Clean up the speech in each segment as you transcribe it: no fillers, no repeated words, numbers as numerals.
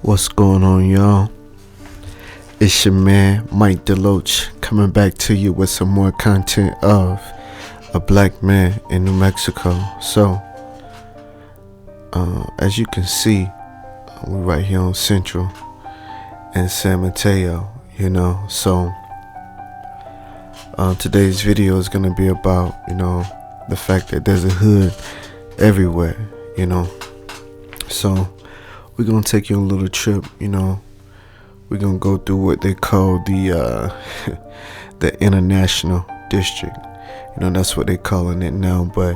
What's going on, y'all? It's your man, Mike Deloach, coming back to you with some more content of a black man in New Mexico. So, as you can see, we're right here on Central in San Mateo, So, today's video is going to be about, the fact that there's a hood everywhere, So, we're going to take you on a little trip, We're going to go through what they call the the International District. That's what they're calling it now, but,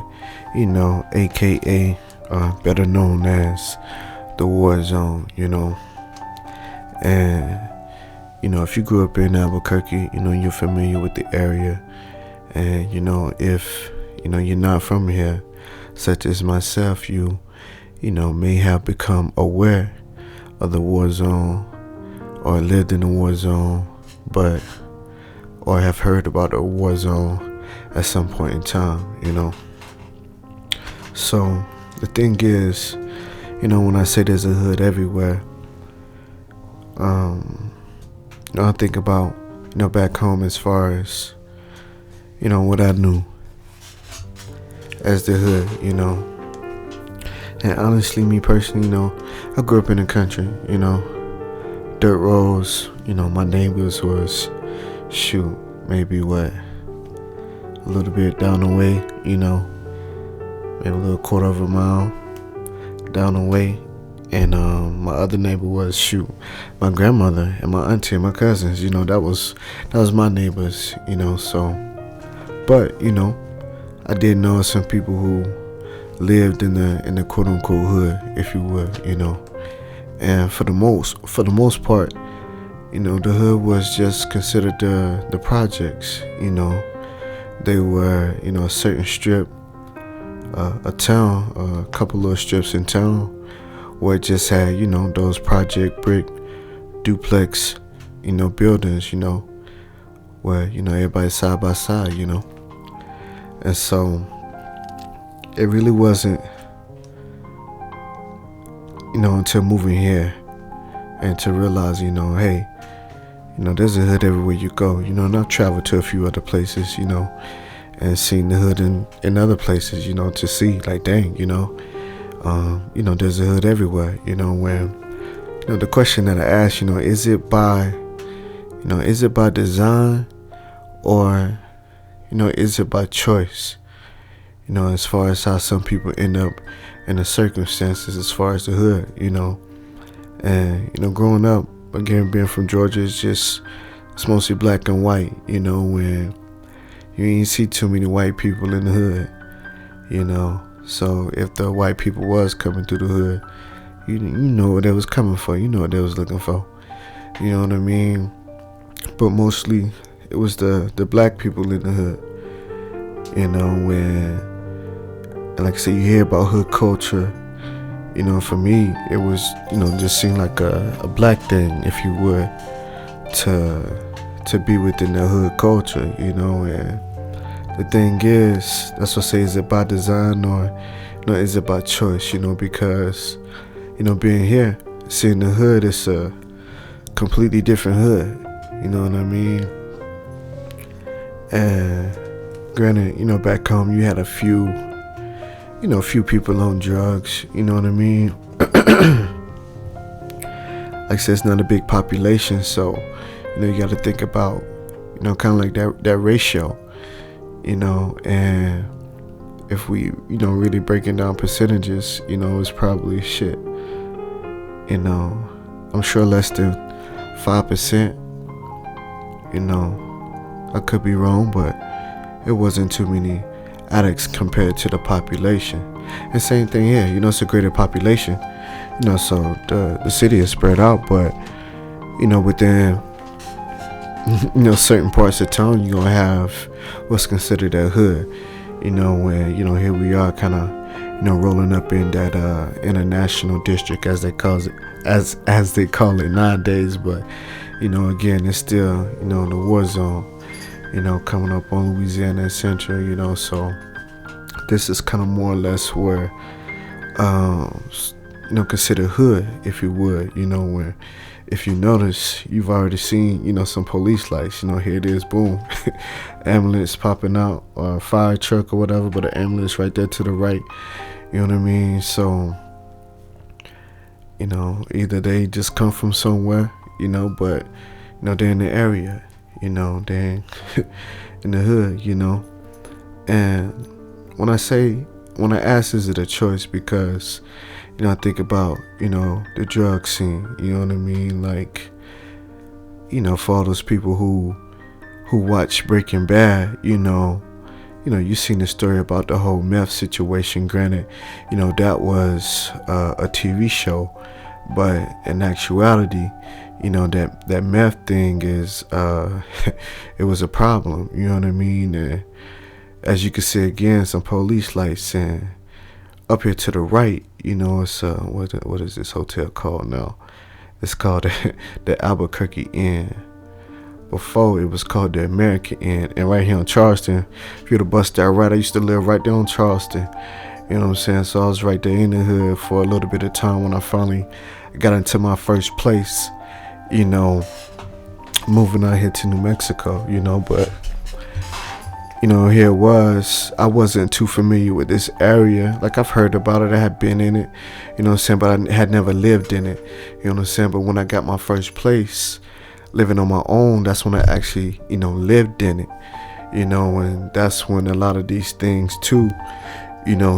AKA, better known as the War Zone, And, if you grew up in Albuquerque, you're familiar with the area. And, if, you're not from here, such as myself, you may have become aware of the war zone or lived in the war zone, or have heard about the war zone at some point in time, So the thing is, when I say there's a hood everywhere, I think about, back home as far as, what I knew as the hood, And honestly, me personally, I grew up in the country, dirt roads, my neighbors was, maybe a little bit down the way, maybe a little quarter of a mile down the way. And my other neighbor was, my grandmother and my auntie and my cousins, that was my neighbors, so, but, I did know some people who lived in the quote unquote hood, if you would, And for the most part, the hood was just considered the projects, They were, a certain strip, a town, a couple of strips in town where it just had, those project brick duplex, buildings, where, everybody's side by side, And so it really wasn't, until moving here and to realize, hey, there's a hood everywhere you go, and I've traveled to a few other places, and seen the hood in other places, to see, like, dang, there's a hood everywhere, when, the question that I asked, is it by design or, is it by choice? As far as how some people end up in the circumstances as far as the hood, And, growing up, again, being from Georgia, it's mostly black and white, when you ain't see too many white people in the hood, So if the white people was coming through the hood, you know what they was coming for, what they was looking for, you know what I mean? But mostly it was the black people in the hood, when, and like I said, you hear about hood culture, for me, it was, just seemed like a black thing, if you would, to be within the hood culture, and the thing is, that's what I say, is it by design or, is it by choice, because, being here, seeing the hood, it's a completely different hood, you know what I mean? And granted, back home, you had a few people on drugs, you know what I mean? Like I said, it's not a big population, so, you got to think about, kind of like that ratio, and if we, really breaking down percentages, it's probably shit, I'm sure less than 5%, I could be wrong, but it wasn't too many addicts compared to the population. And same thing here, it's a greater population, so the city is spread out, but within certain parts of town, you're gonna have what's considered a hood, when here we are kind of rolling up in that international district, as they call it, as they call it nowadays. But again, it's still the war zone, coming up on Louisiana and Central, so this is kind of more or less where considered hood, if you would. When if you notice, you've already seen, some police lights. Here it is, boom, ambulance popping out, or a fire truck or whatever, but an ambulance right there to the right. You know what I mean? So, either they just come from somewhere, but they're in the area, they're in the hood, And when I ask, is it a choice? Because, I think about, the drug scene, you know what I mean? Like, for all those people who watch Breaking Bad, you seen the story about the whole meth situation. Granted, that was a TV show, but in actuality, that meth thing is, it was a problem, you know what I mean? And as you can see again, some police lights, and up here to the right, it's what is this hotel called now? It's called the Albuquerque Inn. Before, it was called the American Inn. And right here on Charleston, if you'd have bust that right, I used to live right there on Charleston. You know what I'm saying? So I was right there in the hood for a little bit of time when I finally got into my first place, moving out here to New Mexico, but here it was. I wasn't too familiar with this area. Like, I've heard about it, I had been in it, but I had never lived in it, but when I got my first place, living on my own, that's when I actually, lived in it, and that's when a lot of these things too,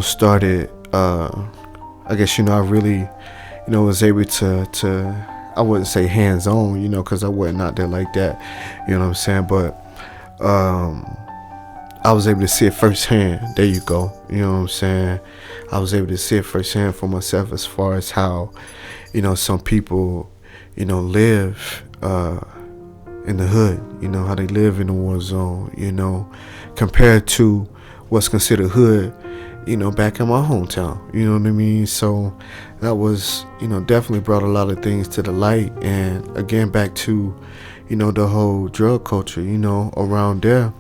started, I guess, I really, was able to, I wouldn't say hands-on, because I wasn't out there like that, but, I was able to see it firsthand. There you go. I was able to see it firsthand for myself as far as how, some people, live in the hood, how they live in the war zone, compared to what's considered hood, back in my hometown, you know what I mean? So that was, definitely brought a lot of things to the light. And again, back to, the whole drug culture, around there.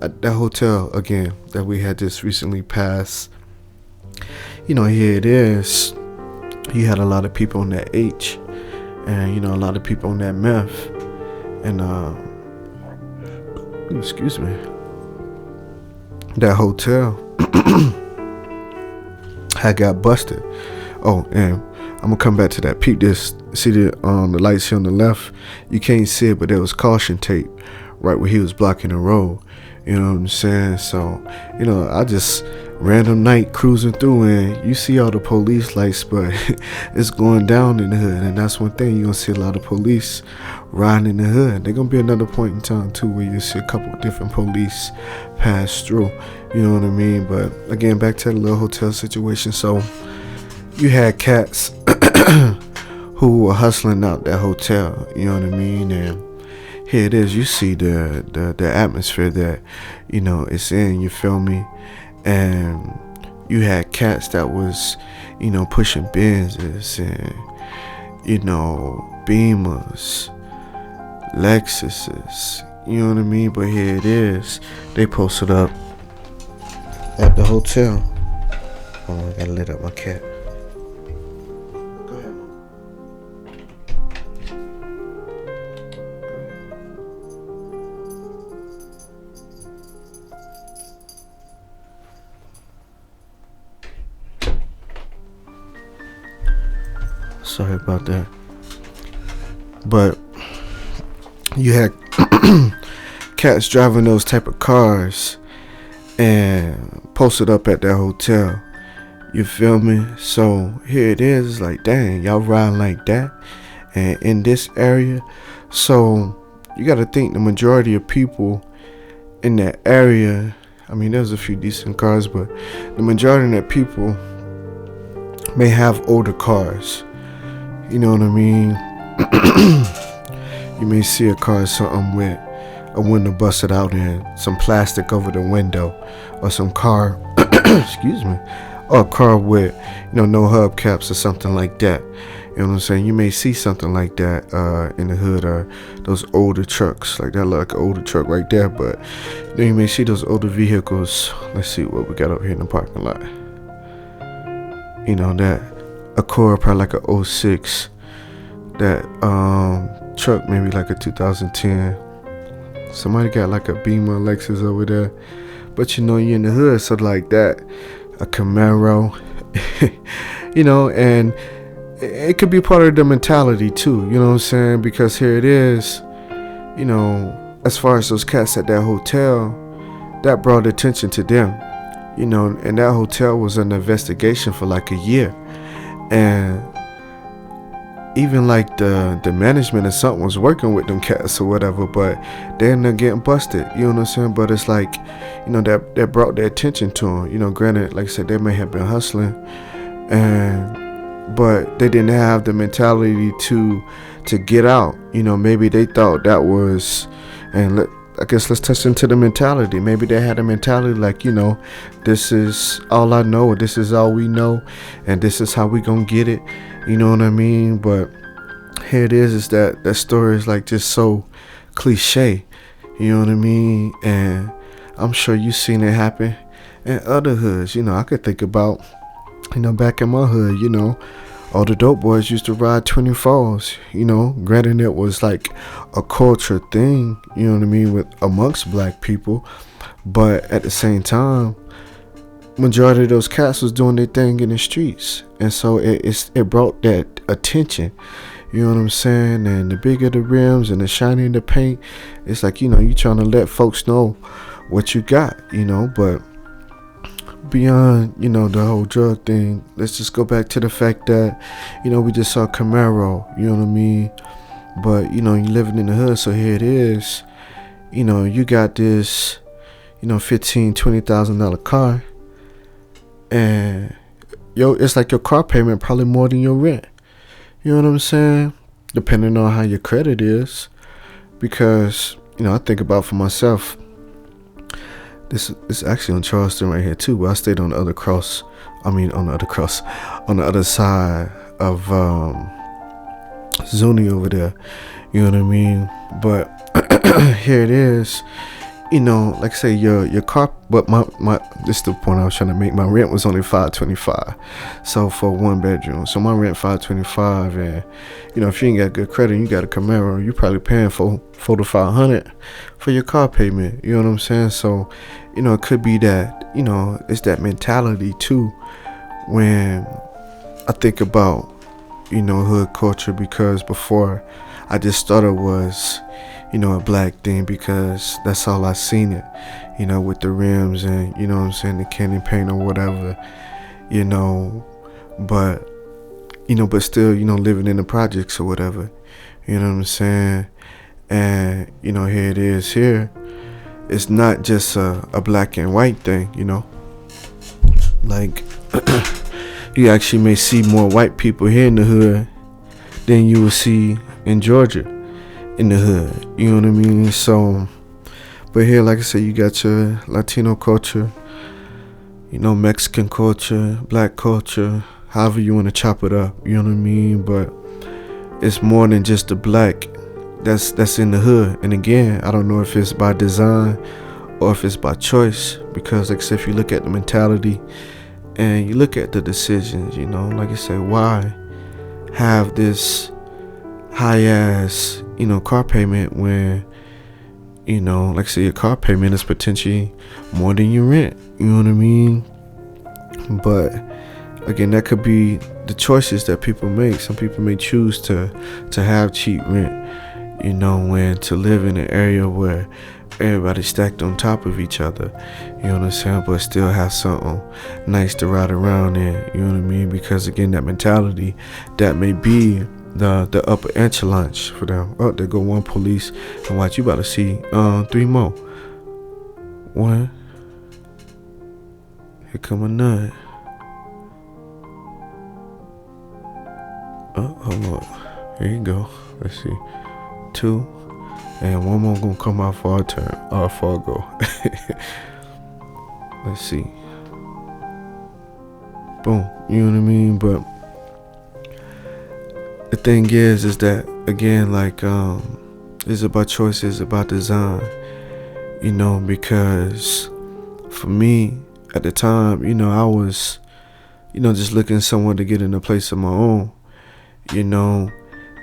At that hotel again that we had just recently passed, here it is. You had a lot of people on that H, and a lot of people on that meth, and excuse me, that hotel had got busted. Oh, and I'm gonna come back to that. Peep this. See the lights here on the left? You can't see it, but there was caution tape right where he was blocking the road. You know what I'm saying? So, I just random night cruising through, and you see all the police lights, but it's going down in the hood. And that's one thing, you're gonna see a lot of police riding in the hood. There's gonna be another point in time too where you see a couple different police pass through. You know what I mean? But again, back to the little hotel situation. So you had cats who were hustling out that hotel, you know what I mean? And here it is, you see the atmosphere that, it's in, you feel me? And you had cats that was, pushing Benzes and, Beamers, Lexuses, you know what I mean? But here it is, they posted up at the hotel. Oh, I gotta lit up my cat. Sorry about that. But you had cats driving those type of cars and posted up at that hotel. You feel me? So here it is. It's like, dang, y'all riding like that and in this area. So you got to think the majority of people in that area, I mean, there's a few decent cars, but the majority of that people may have older cars. You know what I mean? You may see a car or something with a window busted out and some plastic over the window, or some car, excuse me, or a car with, no hubcaps or something like that. You know what I'm saying? You may see something like that in the hood, or those older trucks, like that look like an older truck right there. But then you may see those older vehicles. Let's see what we got up here in the parking lot. That Accord, probably like a '06. That truck maybe like a 2010. Somebody got like a Beamer, Lexus over there. But you know, you're in the hood, so like that, a Camaro, and it could be part of the mentality too, you know what I'm saying? Because here it is, as far as those cats at that hotel, that brought attention to them, and that hotel was an investigation for like a year. And even like the management or something was working with them cats or whatever, but they ended up getting busted, you know what I'm saying? But it's like, that brought their attention to them. Granted, like I said, they may have been hustling, but they didn't have the mentality to get out. Maybe they thought that was, and I guess let's touch into the mentality. Maybe they had a mentality like, this is all I know, or this is all we know, and this is how we gonna get it. You know what I mean? But here it is that story is like just so cliche. You know what I mean? And I'm sure you've seen it happen in other hoods. I could think about, back in my hood, all the dope boys used to ride 24s, granted it was like a culture thing, you know what I mean, with amongst black people. But at the same time, majority of those cats was doing their thing in the streets. And so it brought that attention, you know what I'm saying? And the bigger the rims and the shinier the paint, it's like, you trying to let folks know what you got, but beyond, the whole drug thing, let's just go back to the fact that, we just saw Camaro, you know what I mean? But, you living in the hood, so here it is, you got this, $15,000, $20,000 car, and it's like your car payment probably more than your rent. You know what I'm saying? Depending on how your credit is. Because, I think about for myself, this is actually on Charleston right here too, but I stayed on the other side of Zuni over there. You know what I mean? But here it is. Like I say, your car, but my this is the point I was trying to make. My rent was only $525, so for 1 bedroom. So my rent $525, and if you ain't got good credit, and you got a Camaro, you probably paying $400 to $500 for your car payment. You know what I'm saying? So, it could be that it's that mentality too. When I think about hood culture, because before I just thought it was a black thing because that's all I seen it, with the rims and, what I'm saying, the candy paint or whatever, but still, living in the projects or whatever, you know what I'm saying? And, here it is here. It's not just a black and white thing, like you actually may see more white people here in the hood than you will see in Georgia in the hood, you know what I mean? So, but here, like I said, you got your Latino culture, Mexican culture, black culture, however you want to chop it up, you know what I mean? But it's more than just the black that's in the hood. And again, I don't know if it's by design or if it's by choice, because like I said, if you look at the mentality and you look at the decisions, like I said, why have this high ass car payment when like I say, your car payment is potentially more than your rent, you know what I mean? But again, that could be the choices that people make. Some people may choose to have cheap rent, when to live in an area where everybody's stacked on top of each other, you know what I'm saying, but still have something nice to ride around in, you know what I mean? Because again, that mentality, that may be the upper echelon for them. Oh, there go one police, and watch, you about to see 3 more. 1, here come another. Oh, hold on, here you go. Let's see, 2, and 1 more gonna come out for our turn, for our go. Let's see, boom, you know what I mean? But the thing is that, again, like, it's about choices, about design, because for me at the time, I was just looking somewhere to get in a place of my own, you know.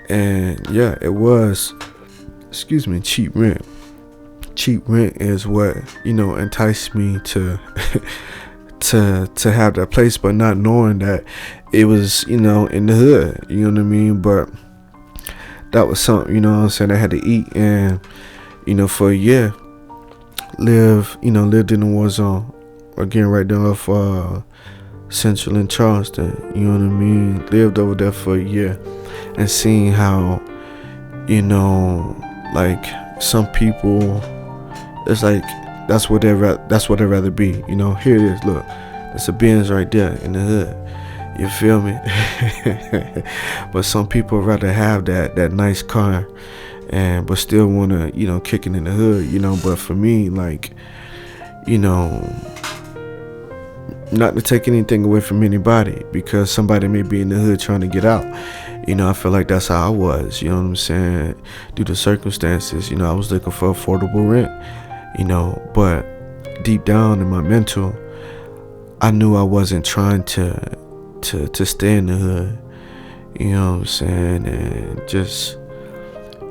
And yeah, it was, excuse me, cheap rent. Cheap rent is what, enticed me to to have that place, but not knowing that it was, in the hood, you know what I mean? But that was something, what I'm saying, I had to eat. And, for a year, lived in the war zone. Again, right there off Central and Charleston, you know what I mean? Lived over there for a year and seeing how, like some people, it's like that's what they'd rather be. Here it is. Look, there's a Benz right there in the hood. You feel me? But some people rather have that nice car, but still wanna kick it in the hood. But for me, like, not to take anything away from anybody, because somebody may be in the hood trying to get out. I feel like that's how I was. You know what I'm saying? Due to circumstances, I was looking for affordable rent. But deep down in my mental, I knew I wasn't trying to stay in the hood, you know what I'm saying, and just,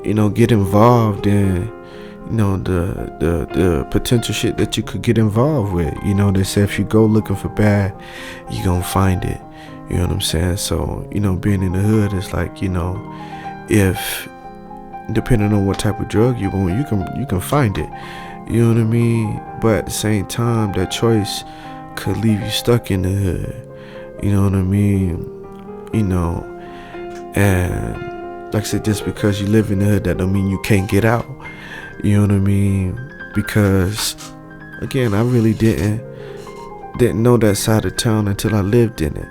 get involved in, the potential shit that you could get involved with. They say if you go looking for bad, you gonna find it, you know what I'm saying? So, being in the hood is like, if, depending on what type of drug you want, you can find it. You know what I mean? But at the same time, that choice could leave you stuck in the hood. You know what I mean? And like I said, just because you live in the hood, that don't mean you can't get out. You know what I mean? Because, again, I really didn't know that side of town until I lived in it.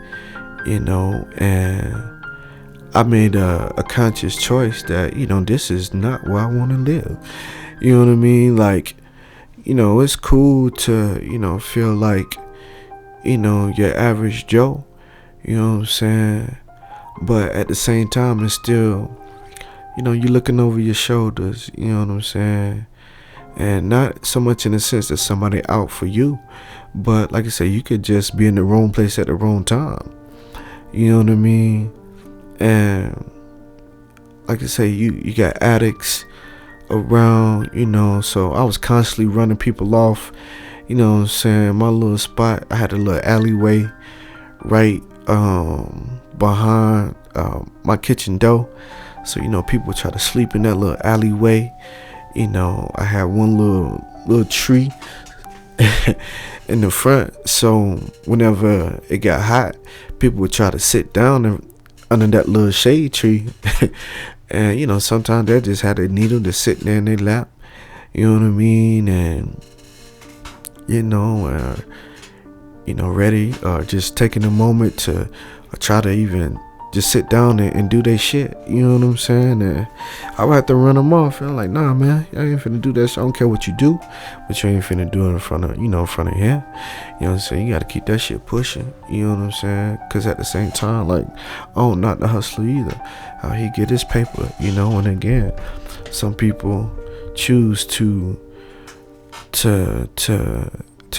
And I made a conscious choice that, this is not where I want to live. You know what I mean? Like, it's cool to, feel like, your average Joe, you know what I'm saying? But at the same time, it's still, you're looking over your shoulders, you know what I'm saying? And not so much in the sense that somebody out for you, but like I said, you could just be in the wrong place at the wrong time. You know what I mean? And like I say, you got addicts around, so I was constantly running people off. You know what I'm saying? My little spot, I had a little alleyway right behind my kitchen door. So, people try to sleep in that little alleyway. I had one little tree in the front. So whenever it got hot, people would try to sit down under that little shade tree. And, sometimes they just had a needle to sit there in their lap. You know what I mean? And, ready, or just taking a moment to try to even just sit down and do their shit. You know what I'm saying? And I would have to run them off. And I'm like, nah, man, I ain't finna do that shit. I don't care what you do, but you ain't finna do it in front of him. You know what I'm saying? You gotta keep that shit pushing. You know what I'm saying? Because at the same time, like, oh, not the hustler either. How he get his paper, And again, some people choose to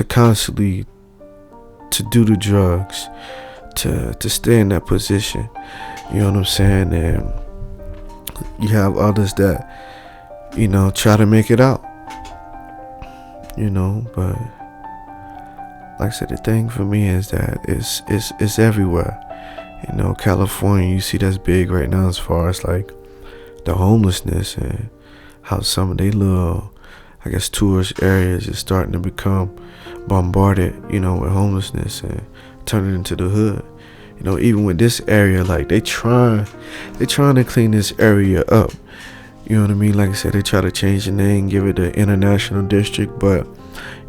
constantly to do the drugs, to stay in that position. You know what I'm saying? And you have others that, try to make it out. But like I said, the thing for me is that it's everywhere. California, you see that's big right now as far as like the homelessness, and how some of they little, I guess, tourist areas is starting to become bombarded, with homelessness and turn it into the hood. Even with this area, like they trying to clean this area up. You know what I mean? Like I said, they try to change the name, give it the International District, but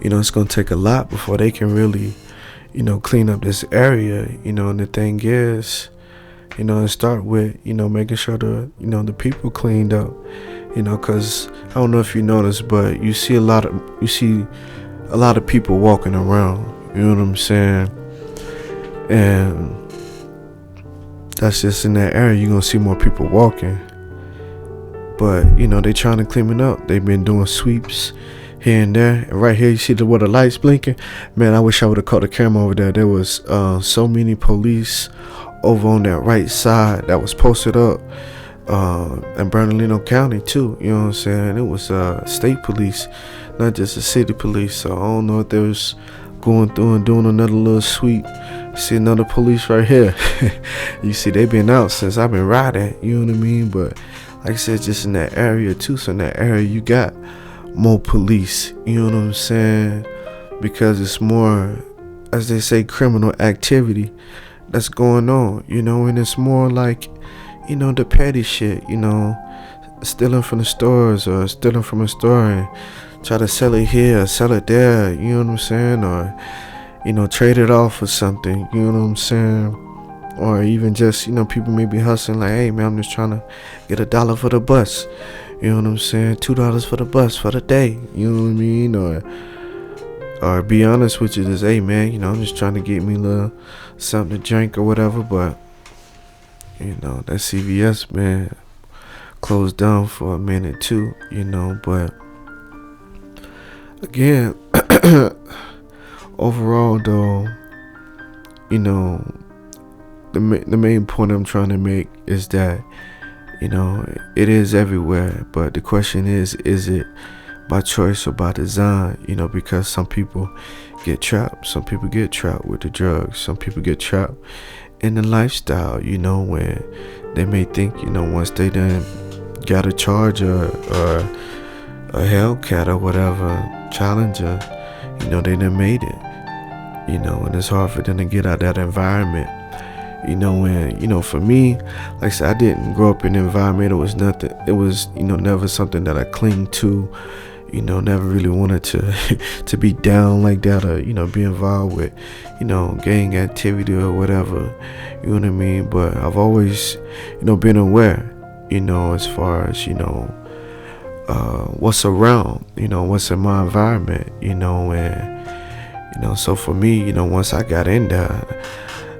it's gonna take a lot before they can really, clean up this area. And the thing is, it start with, making sure the people cleaned up. Cause I don't know if you noticed, but you see a lot of people walking around. You know what I'm saying? And that's just in that area, you're gonna see more people walking. But they trying to clean it up. They've been doing sweeps here and there. And right here, you see where the lights blinking. Man, I wish I would have caught the camera over there. There was so many police over on that right side that was posted up in Bernalillo County too. You know what I'm saying? It was state police, not just the city police. So I don't know if they was going through and doing another little sweep. See another police right here. You see, they been out since I've been riding. You know what I mean? But like I said, just in that area too. So in that area, you got more police. You know what I'm saying? Because it's more, as they say, criminal activity that's going on. You know, and it's more like, you know, the petty shit. You know, stealing from the stores or stealing from a store and try to sell it here or sell it there. You know what I'm saying? Or, you know, trade it off for something, you know what I'm saying? Or even just, you know, people may be hustling like, hey man, I'm just trying to get $1 for the bus, you know what I'm saying? $2 for the bus for the day, you know what I mean? Or be honest with you, just, hey man, you know, I'm just trying to get me a little something to drink or whatever. But, you know, that CVS, man, closed down for a minute too, you know. But again, overall though, you know, the main point I'm trying to make is that, you know, it is everywhere, but the question is it by choice or by design? You know, because some people get trapped with the drugs, some people get trapped in the lifestyle, you know, where they may think, you know, once they done got a Charger or a Hellcat or whatever, Challenger, you know, they done made it. You know, and it's hard for them to get out that environment. You know, when, you know, for me, like I said, I didn't grow up in an environment. It was, you know, never something that I cling to. You know, never really wanted to be down like that, or, you know, be involved with, you know, gang activity or whatever. You know what I mean? But I've always, you know, been aware, you know, as far as, you know, what's around, you know, what's in my environment, you know. And you know, so for me, you know, once I got in there,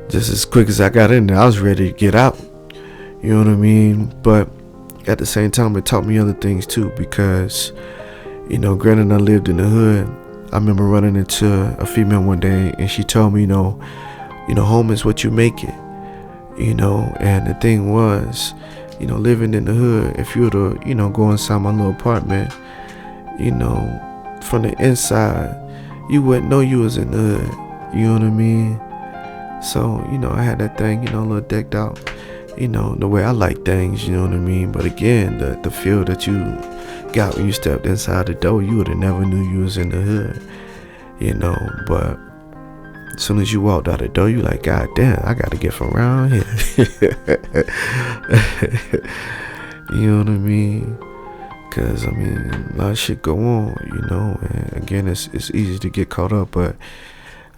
just as quick as I got in there, I was ready to get out. You know what I mean? But at the same time, it taught me other things too, because, you know, granted I lived in the hood, I remember running into a female one day and she told me, you know, home is what you make it. You know, and the thing was, you know, living in the hood, if you were to, you know, go inside my little apartment, you know, from the inside, you wouldn't know you was in the hood. You know what I mean? So, you know, I had that thing, you know, a little decked out, you know, the way I like things, you know what I mean? But again, the feel that you got when you stepped inside the door, you would have never knew you was in the hood, you know. But as soon as you walked out the door, you like, God damn, I got to get from around here. You know what I mean? Because, I mean, a lot of shit go on, you know. And again, it's easy to get caught up, but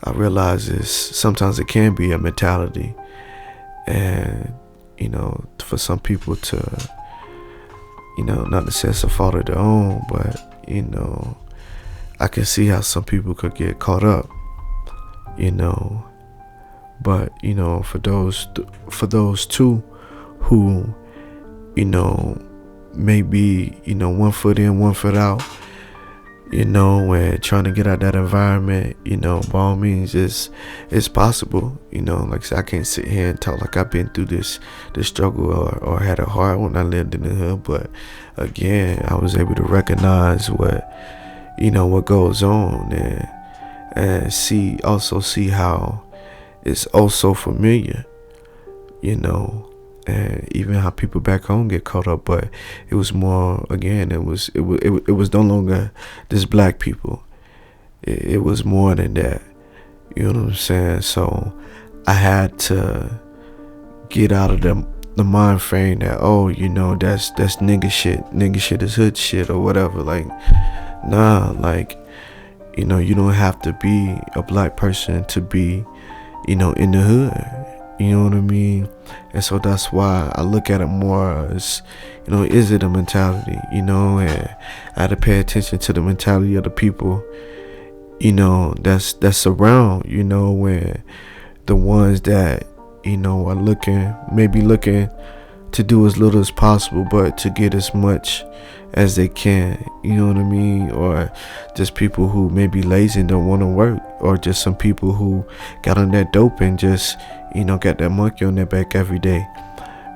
I realize sometimes it can be a mentality. And, you know, for some people to, you know, not to say it's a fault of their own, but, you know, I can see how some people could get caught up, you know. But, you know, for those two who, you know, maybe, you know, 1 foot in, 1 foot out, you know, and trying to get out that environment, you know, by all means, it's possible. You know, like I said, I can't sit here and talk like I've been through this struggle or had it hard when I lived in the hood. But again, I was able to recognize what goes on, and see how it's also familiar, you know. And even how people back home get caught up, but it was more, again, it was no longer just black people. It was more than that. You know what I'm saying? So I had to get out of the mind frame that, oh, you know, that's nigga shit. Nigga shit is hood shit or whatever. Like, nah, like, you know, you don't have to be a black person to be, you know, in the hood. You know what I mean? And so that's why I look at it more as, you know, is it a mentality? You know, and I had to pay attention to the mentality of the people, you know, that's around, you know, where the ones that, you know, are looking to do as little as possible, but to get as much as they can, you know what I mean? Or just people who may be lazy and don't want to work, or just some people who got on that dope and just, got that monkey on their back every day,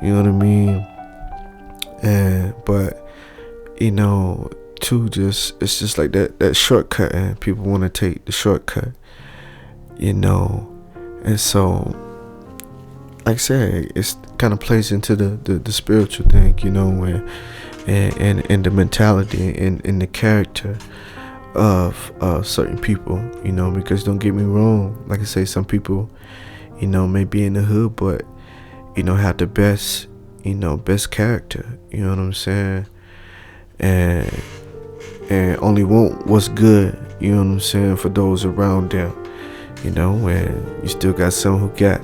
you know what I mean? And but too, it's just like that shortcut, and people want to take the shortcut, and so, like I said, it's kind of plays into the spiritual thing, and the mentality and the character of certain people, because don't get me wrong, like I say, some people, may be in the hood, but have the best, best character, you know what I'm saying, and only want what's good, you know what I'm saying, for those around them, and you still got some who got,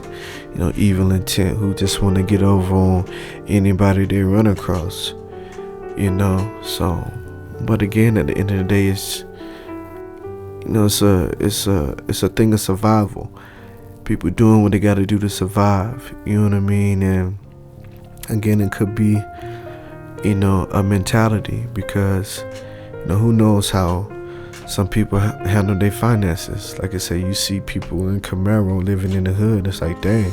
evil intent, who just want to get over on anybody they run across, so, but again, at the end of the day, it's, it's a thing of survival. People doing what they got to do to survive, you know what I mean? And again, it could be, a mentality, because, who knows how some people handle their finances. Like I say, you see people in Camaro living in the hood. It's like, dang,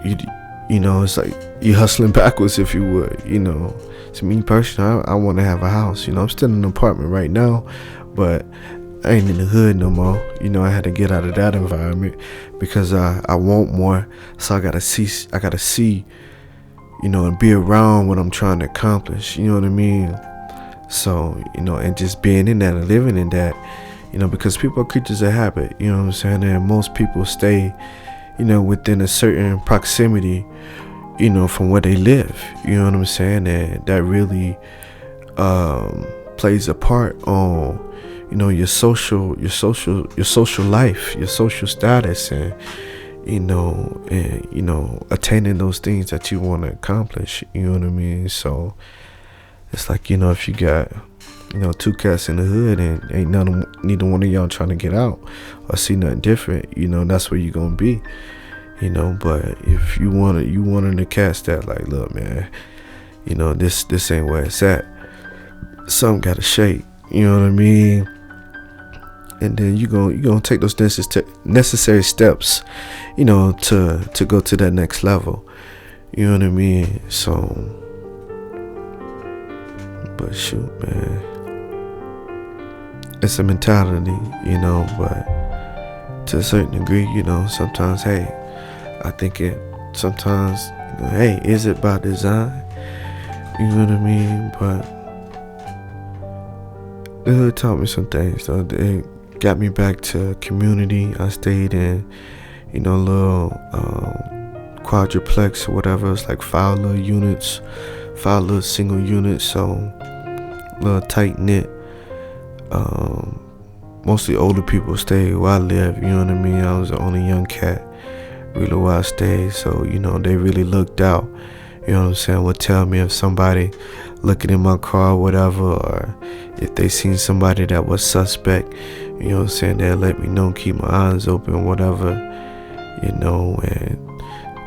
it's like you hustling backwards, if you would. To me personally, I want to have a house. I'm still in an apartment right now, but I ain't in the hood no more. I had to get out of that environment because I want more. So I gotta see, and be around what I'm trying to accomplish. You know what I mean? So, and just being in that and living in that, because people are creatures of habit, you know what I'm saying? And most people stay, within a certain proximity, from where they live, you know what I'm saying? And that really plays a part on, your social life, your social status, and, attaining those things that you want to accomplish, you know what I mean? So it's like, if you got, two cats in the hood and ain't neither one of y'all trying to get out or see nothing different, that's where you're going to be, but if you wanted the cats that like, look, man, this ain't where it's at, something got to shake, you know what I mean? And then you're gonna take those necessary steps, to go to that next level, you know what I mean? So, but shoot, man, it's a mentality, but to a certain degree, sometimes, hey, I think sometimes, hey, is it by design? You know what I mean? But the hood taught me some things, though. It got me back to community. I stayed in, a little quadruplex or whatever. It's like 5 little single units, so little tight knit. Mostly older people stay where I live, you know what I mean? I was the only young cat really where I stayed, so they really looked out, you know what I'm saying? Would tell me if somebody looking in my car or whatever, or if they seen somebody that was suspect, you know what I'm saying? They'll let me know, keep my eyes open, whatever, and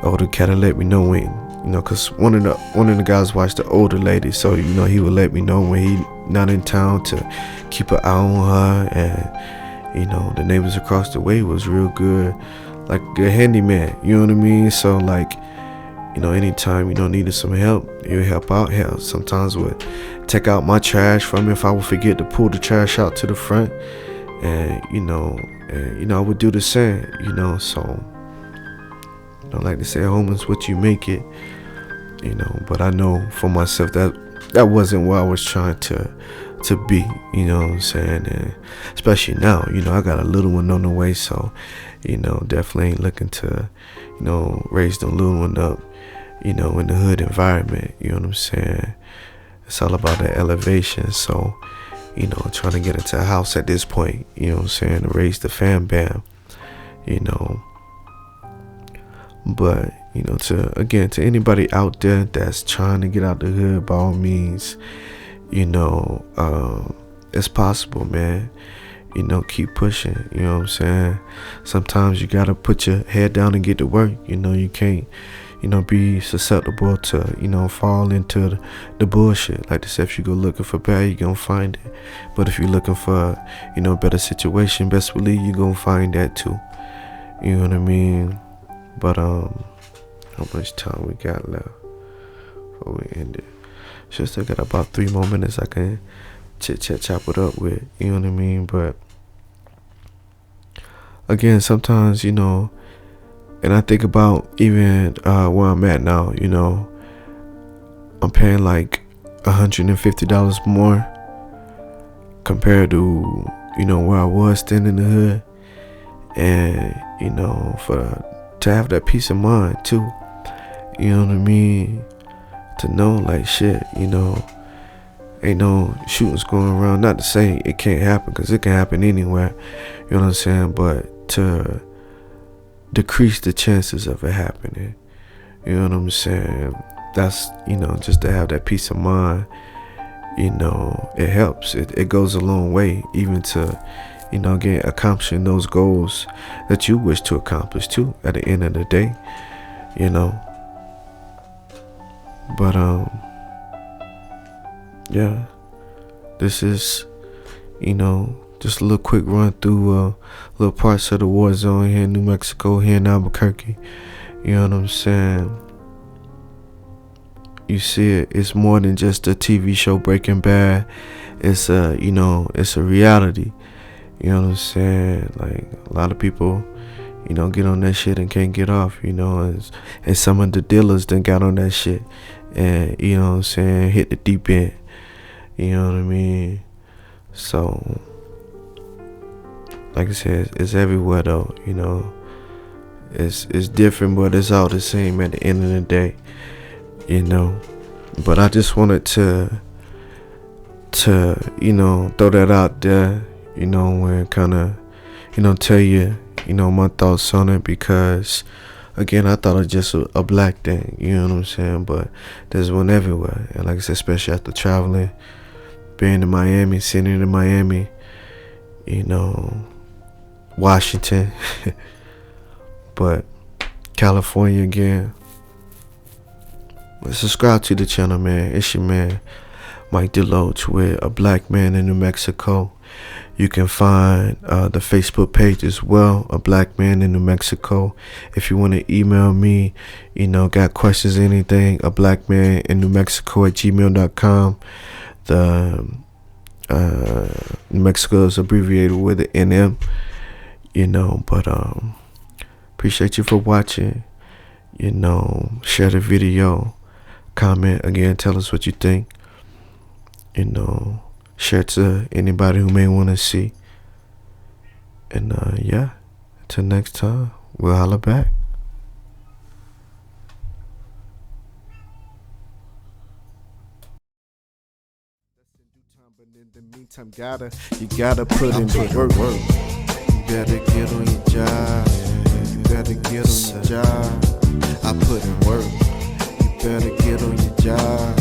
older cat will let me know when, cause one of the guys watched the older lady, so he would let me know when he not in town to keep an eye on her. And the neighbors across the way was real good, like a good handyman, you know what I mean? So like, anytime needed some help, he'll help out. Hell, sometimes would take out my trash from me if I would forget to pull the trash out to the front, and I would do the same, so like they say, home is what you make it, but I know for myself that wasn't where I was trying to be, you know what I'm saying? And especially now, I got a little one on the way, so definitely ain't looking to raise the little one up, in the hood environment, you know what I'm saying? It's all about that elevation, so trying to get into a house at this point, you know what I'm saying, to raise the fam bam, but to anybody out there that's trying to get out the hood, by all means, it's possible, man. Keep pushing, you know what I'm saying? Sometimes you gotta put your head down and get to work, you can't be susceptible to, fall into the bullshit. Like they said, if you go looking for bad, you're gonna find it. But if you're looking for, better situation, best believe you're gonna find that too. You know what I mean? But how much time we got left before we end it? Still got about 3 more minutes I can chop it up with. You know what I mean? But again, sometimes, and I think about even where I'm at now, I'm paying like $150 more compared to, where I was staying in the hood. And, to have that peace of mind too, you know what I mean? To know like shit, ain't no shootings going around. Not to say it can't happen, because it can happen anywhere, you know what I'm saying? But to decrease the chances of it happening, you know what I'm saying? That's, just to have that peace of mind, it helps. It goes a long way, even to, get accomplishing those goals that you wish to accomplish too at the end of the day, But yeah, this is, just a little quick run through little parts of the war zone here in New Mexico, here in Albuquerque. You know what I'm saying? You see it's more than just a TV show, Breaking Bad. It's it's a reality. You know what I'm saying? Like, a lot of people, get on that shit and can't get off, and some of the dealers done got on that shit and, you know what I'm saying, hit the deep end. You know what I mean? So, like I said, it's everywhere though, It's different, but it's all the same at the end of the day, But I just wanted to throw that out there, and kind of, tell you, my thoughts on it, because again, I thought it was just a black thing, you know what I'm saying? But there's one everywhere. And like I said, especially after traveling, being in Miami, sitting in Miami, Washington, but California again. Subscribe to the channel, man. It's your man, Mike Deloach, with A Black Man in New Mexico. You can find the Facebook page as well, A Black Man in New Mexico. If you want to email me, got questions, anything, A Black Man in New Mexico at gmail.com. The New Mexico is abbreviated with the NM, but appreciate you for watching. Share the video, comment again, tell us what you think. Share to anybody who may want to see. And yeah, until next time, we'll holla back. But in the meantime, you gotta put in the work. You better get on your job. You better get on your job. I put in work. You better get on your job.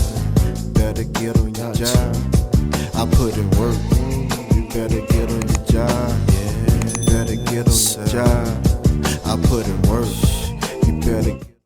You better get on your job. I put in work. You better get on your job. You better get on your job. I put in work. You better get